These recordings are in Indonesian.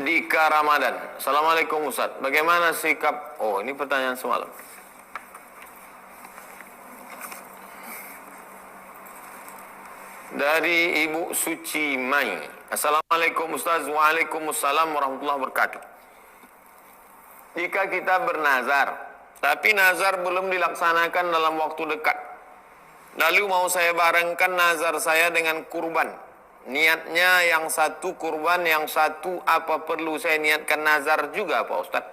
Dika Ramadan. Assalamualaikum Ustaz. Bagaimana sikap... Oh, ini pertanyaan semalam. Dari Ibu Suci Mai. Assalamualaikum Ustaz. Waalaikumsalam warahmatullahi wabarakatuh. Jika kita bernazar, tapi nazar belum dilaksanakan dalam waktu dekat, lalu mau saya barengkan nazar saya dengan kurban. Niatnya yang satu kurban, yang satu apa perlu saya niatkan nazar juga Pak Ustaz?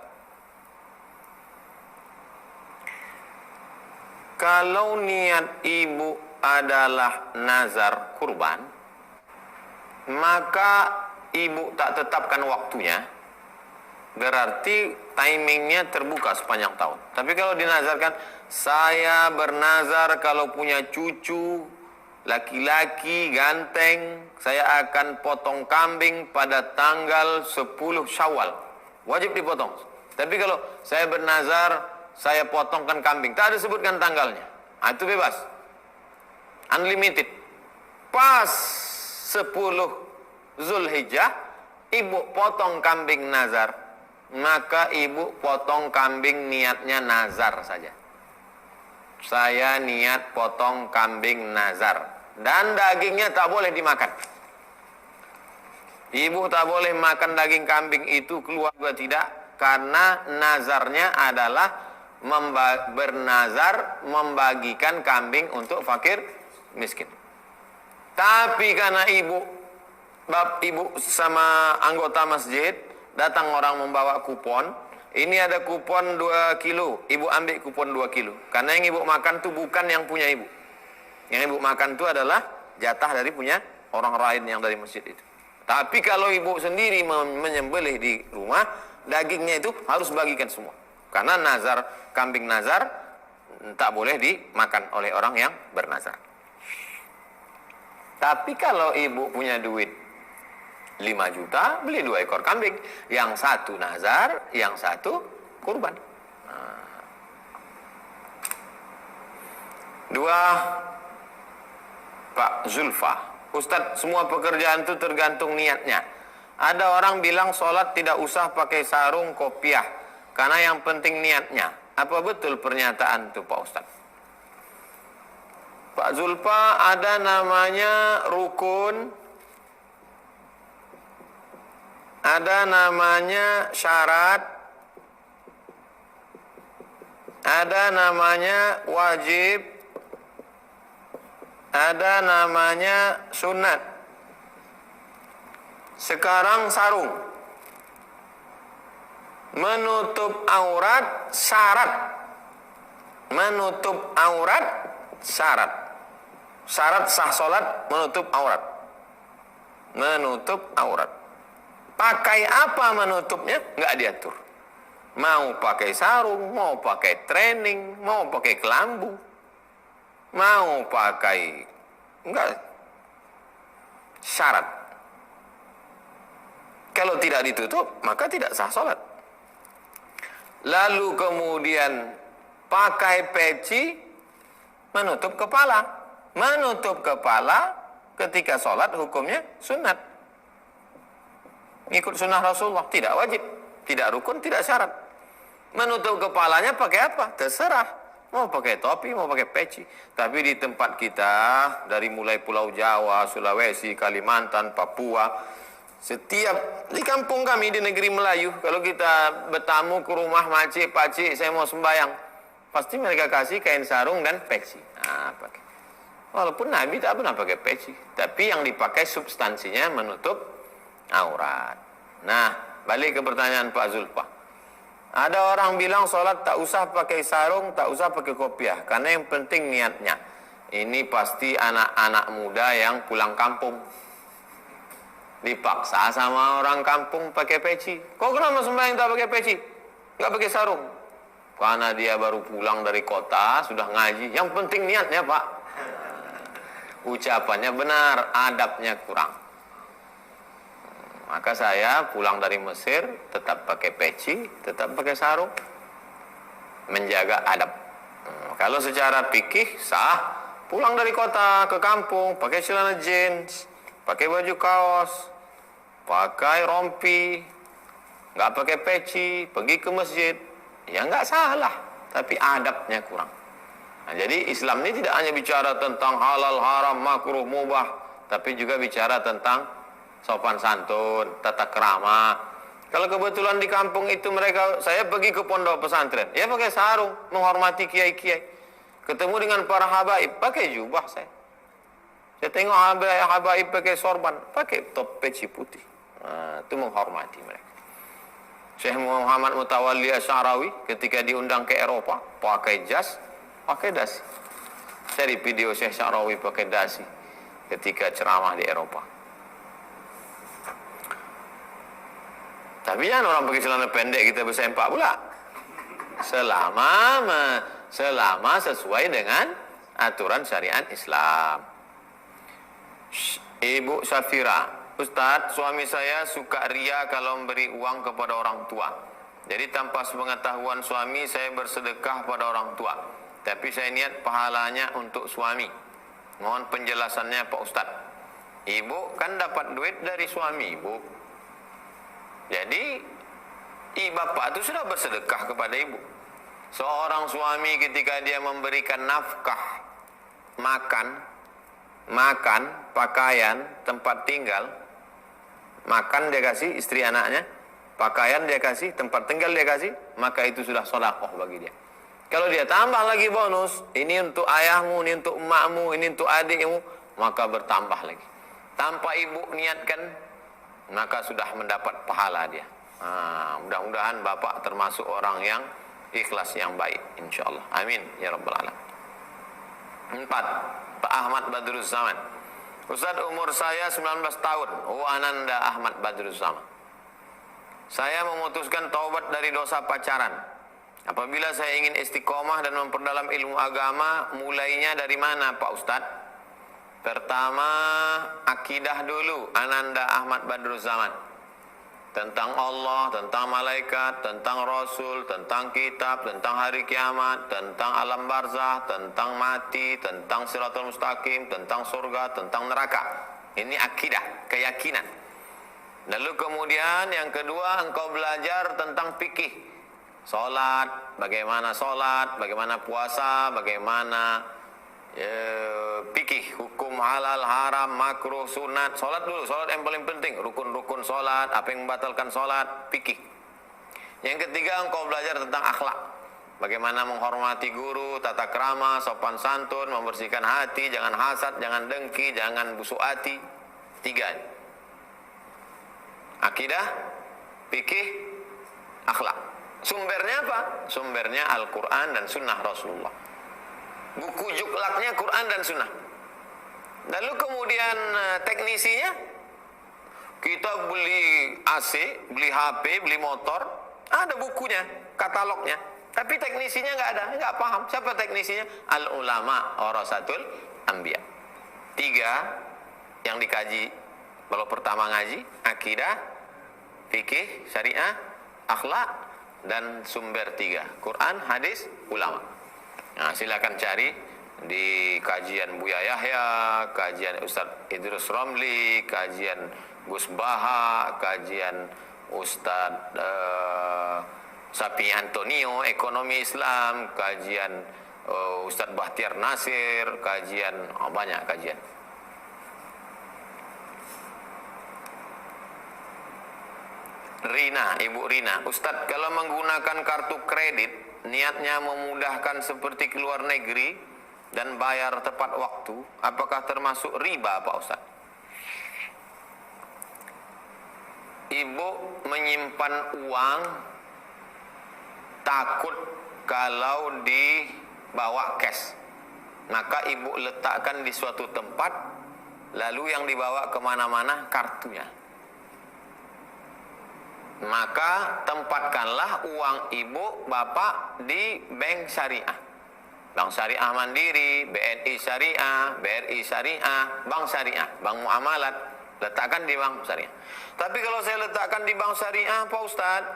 Kalau niat ibu adalah nazar kurban, maka ibu tak tetapkan waktunya, berarti timingnya terbuka sepanjang tahun. Tapi kalau dinazarkan, saya bernazar kalau punya cucu laki-laki ganteng, saya akan potong kambing pada tanggal 10 Syawal. Wajib dipotong. Tapi kalau saya bernazar, saya potongkan kambing, tak ada sebutkan tanggalnya. Nah, itu bebas. Unlimited. Pas 10 Zulhijjah, ibu potong kambing nazar, maka ibu potong kambing niatnya nazar saja. Saya niat potong kambing nazar, dan dagingnya tak boleh dimakan. Ibu tak boleh makan daging kambing itu, keluarga tidak, karena nazarnya adalah bernazar membagikan kambing untuk fakir miskin. Tapi karena ibu sama anggota masjid, datang orang membawa kupon, ini ada kupon 2 kilo, ibu ambil kupon 2 kilo. Karena yang ibu makan itu bukan yang punya ibu. Yang ibu makan itu adalah jatah dari punya orang lain yang dari masjid itu. Tapi kalau ibu sendiri menyembelih di rumah, dagingnya itu harus bagikan semua. Karena nazar, kambing nazar, tak boleh dimakan oleh orang yang bernazar. Tapi kalau ibu punya duit 5 juta, beli 2 ekor kambing. Yang satu nazar, yang satu kurban. Dua, Pak Zulfa. Ustadz, semua pekerjaan itu tergantung niatnya. Ada orang bilang sholat tidak usah pakai sarung kopiah, karena yang penting niatnya. Apa betul pernyataan itu Pak Ustadz? Pak Zulfa, ada namanya rukun, ada namanya syarat, ada namanya wajib, ada namanya sunat. Sekarang sarung, menutup aurat syarat, menutup aurat syarat, syarat sah solat menutup aurat, menutup aurat. Pakai apa menutupnya? Nggak diatur. Mau pakai sarung, mau pakai training, mau pakai kelambu, mau pakai... Enggak. Syarat. Kalau tidak ditutup, maka tidak sah sholat. Lalu kemudian pakai peci, menutup kepala. Menutup kepala ketika sholat hukumnya sunat. Ikut sunnah Rasulullah, tidak wajib, tidak rukun, tidak syarat. Menutup kepalanya pakai apa? Terserah. Mau pakai topi, mau pakai peci. Tapi di tempat kita, dari mulai Pulau Jawa, Sulawesi, Kalimantan, Papua, setiap di kampung kami di negeri Melayu, kalau kita bertamu ke rumah makcik, pakcik, saya mau sembahyang, pasti mereka kasih kain sarung dan peci. Nah, pakai. Walaupun Nabi tak pernah pakai peci, tapi yang dipakai substansinya menutup aurat. Nah, balik ke pertanyaan Pak Zulfa. Ada orang bilang sholat tak usah pakai sarung, tak usah pakai kopiah, karena yang penting niatnya. Ini pasti anak-anak muda yang pulang kampung. Dipaksa sama orang kampung pakai peci. Kok kenapa sembahyang tak pakai peci? Nggak pakai sarung? Karena dia baru pulang dari kota, sudah ngaji. Yang penting niatnya, Pak. Ucapannya benar, adabnya kurang. Maka saya pulang dari Mesir, tetap pakai peci, tetap pakai sarung. Menjaga adab. Kalau secara fikih sah, pulang dari kota ke kampung, pakai celana jeans, pakai baju kaos, pakai rompi, nggak pakai peci, pergi ke masjid, ya nggak salah, tapi adabnya kurang. Nah, jadi Islam ini tidak hanya bicara tentang halal, haram, makruh, mubah, tapi juga bicara tentang sopan santun, tata krama. Kalau kebetulan di kampung itu saya pergi ke pondok pesantren, ya pakai sarung, menghormati kiai-kiai. Ketemu dengan para habaib, pakai jubah saya. Saya tengok habaib pakai sorban, pakai top peci putih. Nah, itu menghormati mereka. Syekh Muhammad Mutawalli Asy'arawi ketika diundang ke Eropa, pakai jas, pakai dasi. Saya di video Syekh Asy'arawi pakai dasi ketika ceramah di Eropa. Tapi jangan orang pakai celana pendek kita bersempak pula. Selama sesuai dengan aturan syariat Islam. Ibu Syafira, Ustadz, suami saya suka ria kalau memberi uang kepada orang tua. Jadi tanpa sepengetahuan suami saya bersedekah pada orang tua. Tapi saya niat pahalanya untuk suami. Mohon penjelasannya Pak Ustadz. Ibu kan dapat duit dari suami ibu. Jadi bapak itu sudah bersedekah kepada ibu. Seorang suami ketika dia memberikan nafkah, makan, pakaian, tempat tinggal, makan dia kasih istri anaknya, pakaian dia kasih, tempat tinggal dia kasih, maka itu sudah sedekah bagi dia. Kalau dia tambah lagi bonus, ini untuk ayahmu, ini untuk emakmu, ini untuk adikmu, maka bertambah lagi. Tanpa ibu niatkan, maka sudah mendapat pahala dia. Mudah-mudahan bapak termasuk orang yang ikhlas yang baik, insyaallah. Amin ya rabbal alamin. 4. Pak Ahmad Badruz Zaman. Ustaz, umur saya 19 tahun. Ananda Ahmad Badruz Zaman. Saya memutuskan taubat dari dosa pacaran. Apabila saya ingin istiqomah dan memperdalam ilmu agama, mulainya dari mana Pak Ustaz? Pertama, akidah dulu, Ananda Ahmad Badruz Zaman. Tentang Allah, tentang malaikat, tentang Rasul, tentang kitab, tentang hari kiamat, tentang alam barzah, tentang mati, tentang siratul mustaqim, tentang surga, tentang neraka. Ini akidah, keyakinan. Lalu kemudian yang kedua, engkau belajar tentang fikih. Salat, bagaimana puasa, bagaimana fikih, hukum halal, haram, makruh, sunat. Salat dulu, salat yang paling penting, rukun-rukun salat, apa yang membatalkan salat, fikih. Yang ketiga, engkau belajar tentang akhlak, bagaimana menghormati guru, tata krama, sopan santun, membersihkan hati, jangan hasad, jangan dengki, jangan busuk hati. 3. Akidah, fikih, akhlak. Sumbernya apa? Sumbernya Al-Quran dan Sunnah Rasulullah. Buku juklaknya Quran dan Sunnah. Lalu kemudian teknisinya, kita beli AC, beli HP, beli motor, ada bukunya, katalognya. Tapi teknisinya nggak paham. Siapa teknisinya? Al-ulama warasatul anbiya. 3 yang dikaji kalau pertama ngaji, akidah, fikih, syariah, akhlak, dan sumber 3, Quran, hadis, ulama. Nah, silakan cari di kajian Buya Yahya, kajian Ustaz Idrus Romli, kajian Gus Baha, kajian Ustaz Sapi Antonio, ekonomi Islam, kajian Ustaz Bahtiar Nasir, kajian banyak kajian. Rina, Ibu Rina, Ustaz, kalau menggunakan kartu kredit niatnya memudahkan seperti ke luar negeri dan bayar tepat waktu, apakah termasuk riba Pak Ustaz? Ibu menyimpan uang takut kalau dibawa cash, maka ibu letakkan di suatu tempat, lalu yang dibawa kemana-mana kartunya. maka tempatkanlah uang ibu bapak di bank syariah. Bank Syariah Mandiri, BNI Syariah, BRI Syariah, Bank Syariah, Bank Muamalat, letakkan di Bank Syariah. Tapi kalau saya letakkan di Bank Syariah, Pak Ustadz,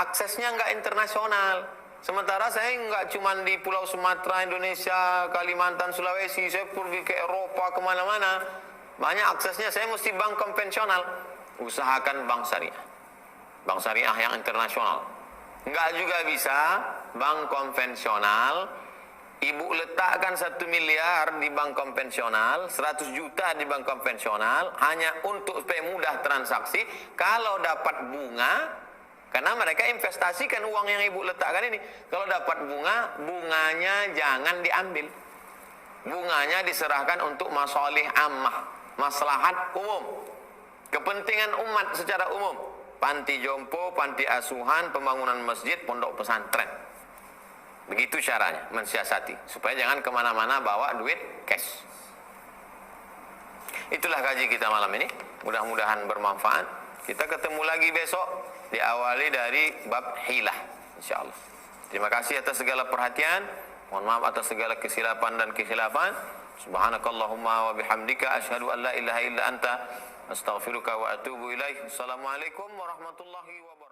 aksesnya nggak internasional. Sementara saya nggak cuma di Pulau Sumatera, Indonesia, Kalimantan, Sulawesi, saya pergi ke Eropa, kemana-mana. Banyak aksesnya, saya mesti bank konvensional. Usahakan Bank Syariah. Bank Syariah yang internasional. Nggak juga bisa bank konvensional. Ibu letakkan 1 miliar di bank konvensional, 100 juta di bank konvensional, hanya untuk supaya mudah transaksi. Kalau dapat bunga, karena mereka investasikan uang yang ibu letakkan ini. Kalau dapat bunga, bunganya jangan diambil. Bunganya diserahkan untuk masalih ammah, maslahat umum, kepentingan umat secara umum. Panti jompo, panti asuhan, pembangunan masjid, pondok pesantren. Begitu caranya mensiasati, supaya jangan kemana-mana bawa duit cash. Itulah kaji kita malam ini. Mudah-mudahan bermanfaat. Kita ketemu lagi besok, diawali dari bab hilah, insyaallah. Terima kasih atas segala perhatian. Mohon maaf atas segala kesilapan dan kekhilafan. Subhanakallahumma wa bihamdika asyhadu an la ilaha illa anta astaghfiruka wa atubu ilaik. Assalamualaikum warahmatullahi wabarakatuh.